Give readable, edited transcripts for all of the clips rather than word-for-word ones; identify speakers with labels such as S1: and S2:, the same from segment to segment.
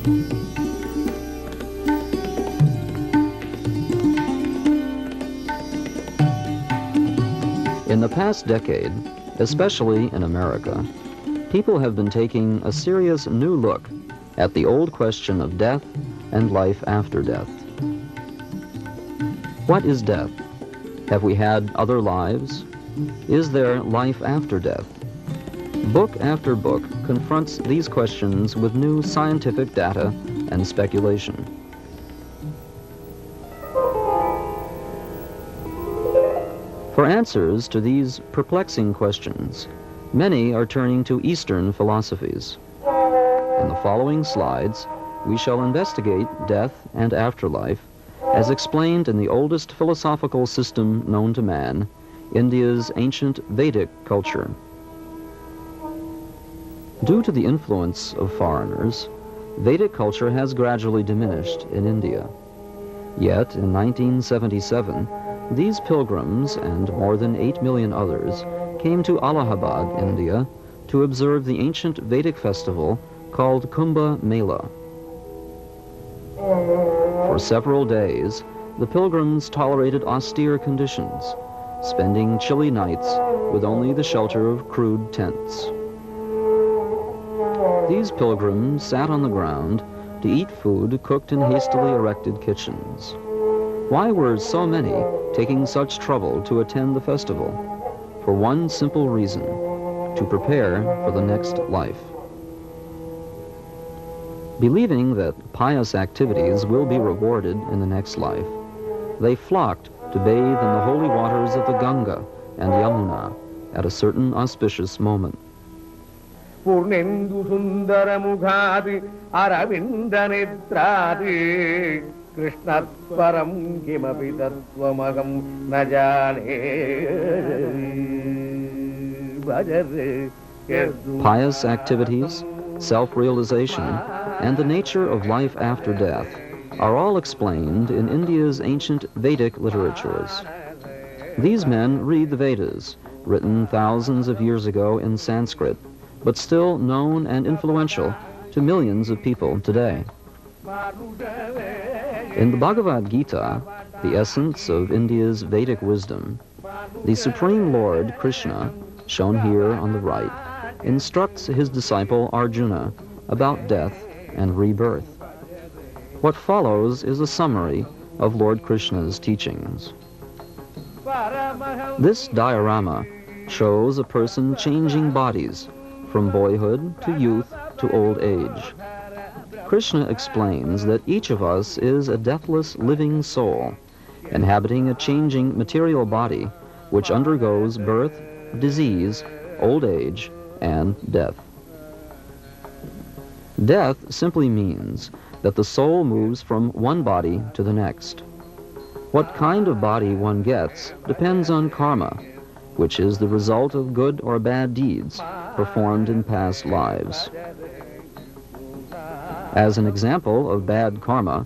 S1: In the past decade, especially in America, people have been taking a serious new look at the old question of death and life after death. What is death? Have we had other lives? Is there life after death? Book after book confronts these questions with new scientific data and speculation. For answers to these perplexing questions, many are turning to Eastern philosophies. In the following slides, we shall investigate death and afterlife as explained in the oldest philosophical system known to man, India's ancient Vedic culture. Due to the influence of foreigners, Vedic culture has gradually diminished in India. Yet, in 1977, these pilgrims and more than 8 million others came to Allahabad, India, to observe the ancient Vedic festival called Kumbh Mela. For several days, the pilgrims tolerated austere conditions, spending chilly nights with only the shelter of crude tents. These pilgrims sat on the ground to eat food cooked in hastily erected kitchens. Why were so many taking such trouble to attend the festival? For one simple reason: to prepare for the next life. Believing that pious activities will be rewarded in the next life, they flocked to bathe in the holy waters of the Ganga and Yamuna at a certain auspicious moment.
S2: Purnendu sundara mughadi aravinda netradi Krishnat param kimapi tattvamagam najane.
S1: Pious activities, self-realization, and the nature of life after death are all explained in India's ancient Vedic literatures. These men read the Vedas, written thousands of years ago in Sanskrit, but still known and influential to millions of people today. In the Bhagavad Gita, the essence of India's Vedic wisdom, the Supreme Lord Krishna, shown here on the right, instructs his disciple Arjuna about death and rebirth. What follows is a summary of Lord Krishna's teachings. This diorama shows a person changing bodies from boyhood to youth to old age. Krishna explains that each of us is a deathless living soul, inhabiting a changing material body which undergoes birth, disease, old age, and death. Death simply means that the soul moves from one body to the next. What kind of body one gets depends on karma, which is the result of good or bad deeds performed in past lives. As an example of bad karma,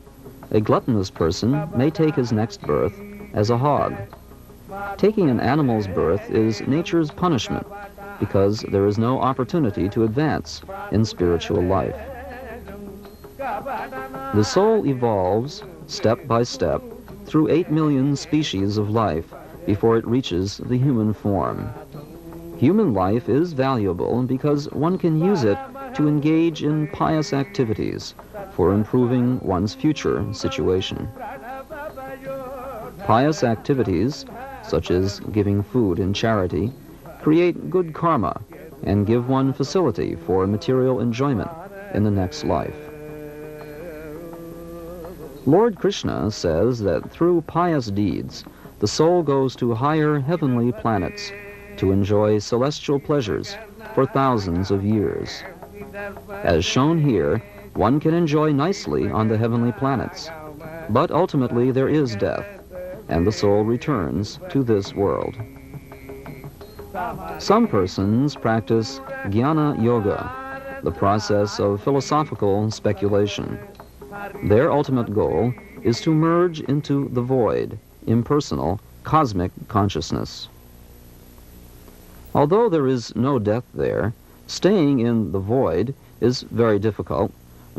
S1: a gluttonous person may take his next birth as a hog. Taking an animal's birth is nature's punishment because there is no opportunity to advance in spiritual life. The soul evolves step by step through 8 million species of life before it reaches the human form. Human life is valuable because one can use it to engage in pious activities for improving one's future situation. Pious activities, such as giving food in charity, create good karma and give one facility for material enjoyment in the next life. Lord Krishna says that through pious deeds, the soul goes to higher heavenly planets to enjoy celestial pleasures for thousands of years. As shown here, one can enjoy nicely on the heavenly planets, but ultimately there is death, and the soul returns to this world. Some persons practice jnana yoga, the process of philosophical speculation. Their ultimate goal is to merge into the void, impersonal, cosmic consciousness. Although there is no death there, staying in the void is very difficult,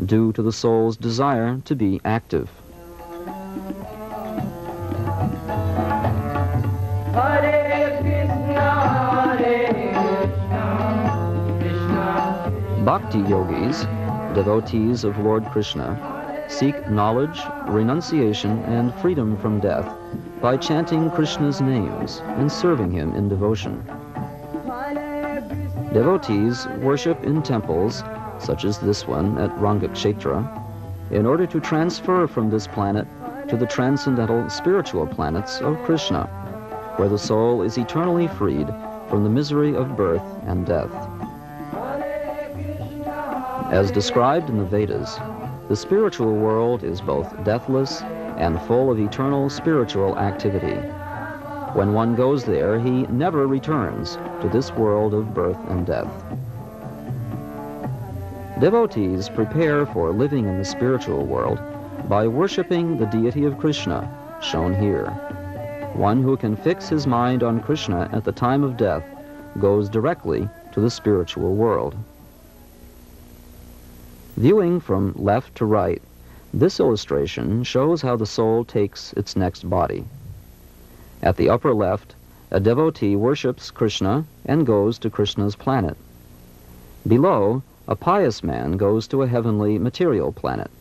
S1: due to the soul's desire to be active. Bhakti yogis, devotees of Lord Krishna, seek knowledge, renunciation, and freedom from death by chanting Krishna's names and serving him in devotion. Devotees worship in temples, such as this one at Rangakshetra, in order to transfer from this planet to the transcendental spiritual planets of Krishna, where the soul is eternally freed from the misery of birth and death. As described in the Vedas, the spiritual world is both deathless and full of eternal spiritual activity. When one goes there, he never returns to this world of birth and death. Devotees prepare for living in the spiritual world by worshiping the deity of Krishna, shown here. One who can fix his mind on Krishna at the time of death goes directly to the spiritual world. Viewing from left to right, this illustration shows how the soul takes its next body. At the upper left, a devotee worships Krishna and goes to Krishna's planet. Below, a pious man goes to a heavenly material planet.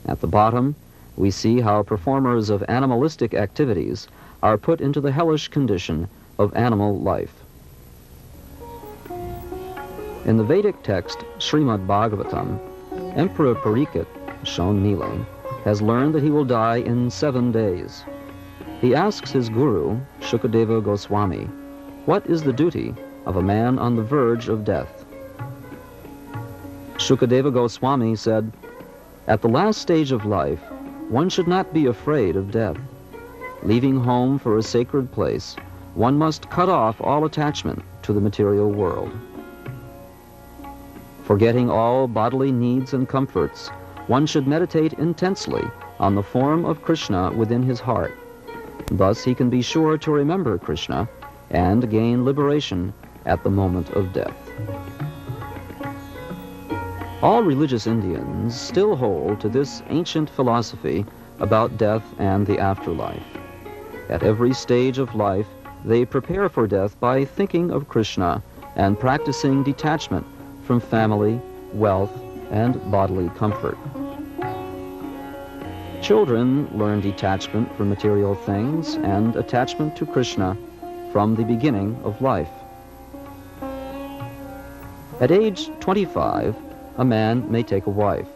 S1: At the bottom, we see how performers of animalistic activities are put into the hellish condition of animal life. In the Vedic text Srimad Bhagavatam, Emperor Parikshit, shown kneeling, has learned that he will die in 7 days. He asks his guru, Shukadeva Goswami, what is the duty of a man on the verge of death? Shukadeva Goswami said, at the last stage of life, one should not be afraid of death. Leaving home for a sacred place, one must cut off all attachment to the material world. Forgetting all bodily needs and comforts, one should meditate intensely on the form of Krishna within his heart. Thus he can be sure to remember Krishna and gain liberation at the moment of death. All religious Indians still hold to this ancient philosophy about death and the afterlife. At every stage of life, they prepare for death by thinking of Krishna and practicing detachment from family, wealth, and bodily comfort. Children learn detachment from material things and attachment to Krishna from the beginning of life. At age 25, a man may take a wife.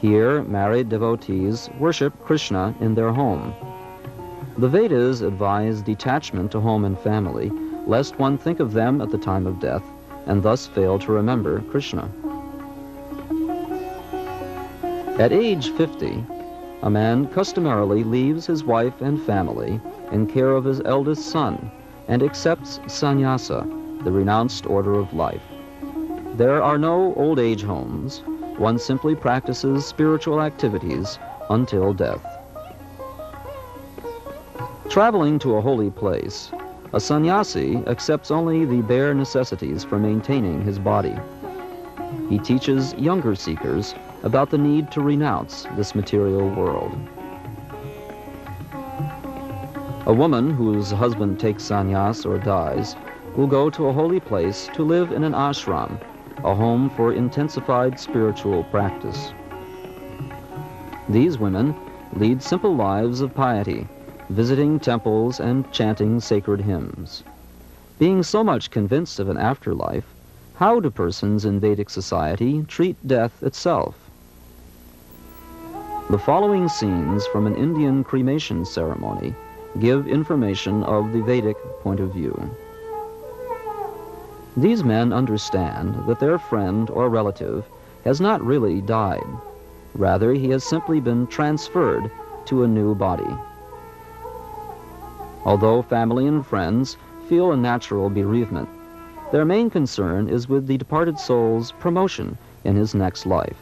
S1: Here, married devotees worship Krishna in their home. The Vedas advise detachment to home and family, lest one think of them at the time of death and thus fail to remember Krishna. At age 50, a man customarily leaves his wife and family in care of his eldest son and accepts sannyasa, the renounced order of life. There are no old age homes. One simply practices spiritual activities until death. Traveling to a holy place, a sannyasi accepts only the bare necessities for maintaining his body. He teaches younger seekers about the need to renounce this material world. A woman whose husband takes sannyas or dies will go to a holy place to live in an ashram, a home for intensified spiritual practice. These women lead simple lives of piety, visiting temples and chanting sacred hymns. Being so much convinced of an afterlife, how do persons in Vedic society treat death itself? The following scenes from an Indian cremation ceremony give information of the Vedic point of view. These men understand that their friend or relative has not really died. Rather, he has simply been transferred to a new body. Although family and friends feel a natural bereavement, their main concern is with the departed soul's promotion in his next life.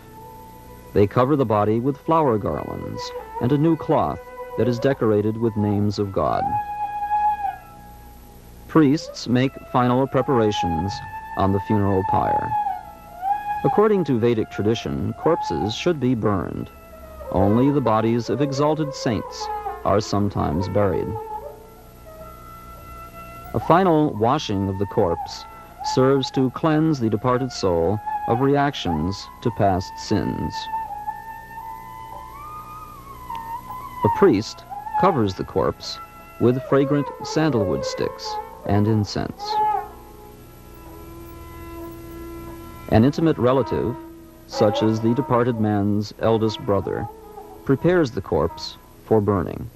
S1: They cover the body with flower garlands and a new cloth that is decorated with names of God. Priests make final preparations on the funeral pyre. According to Vedic tradition, corpses should be burned. Only the bodies of exalted saints are sometimes buried. A final washing of the corpse serves to cleanse the departed soul of reactions to past sins. A priest covers the corpse with fragrant sandalwood sticks and incense. An intimate relative, such as the departed man's eldest brother, prepares the corpse for burning.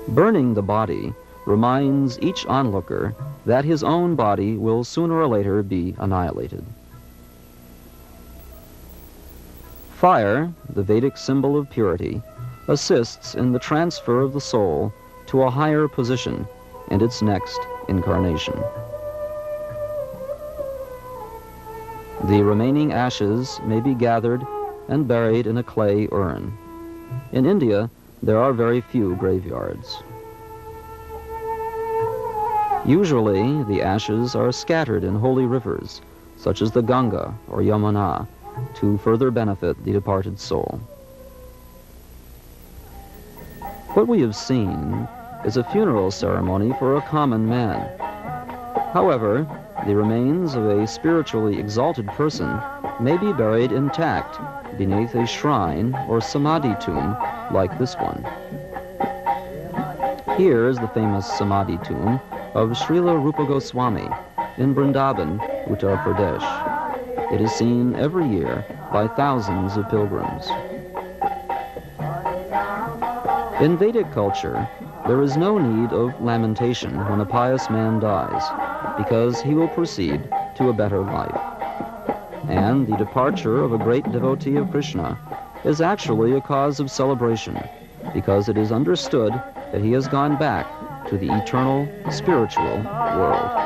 S1: Burning the body reminds each onlooker that his own body will sooner or later be annihilated. Fire, the Vedic symbol of purity, assists in the transfer of the soul to a higher position in its next incarnation. The remaining ashes may be gathered and buried in a clay urn. In India, there are very few graveyards. Usually, the ashes are scattered in holy rivers, such as the Ganga or Yamuna, to further benefit the departed soul. What we have seen is a funeral ceremony for a common man. However, the remains of a spiritually exalted person may be buried intact beneath a shrine or samadhi tomb like this one. Here is the famous samadhi tomb of Srila Rupa Goswami in Vrindavan, Uttar Pradesh. It is seen every year by thousands of pilgrims. In Vedic culture, there is no need of lamentation when a pious man dies, because he will proceed to a better life. And the departure of a great devotee of Krishna is actually a cause of celebration, because it is understood that he has gone back to the eternal spiritual world.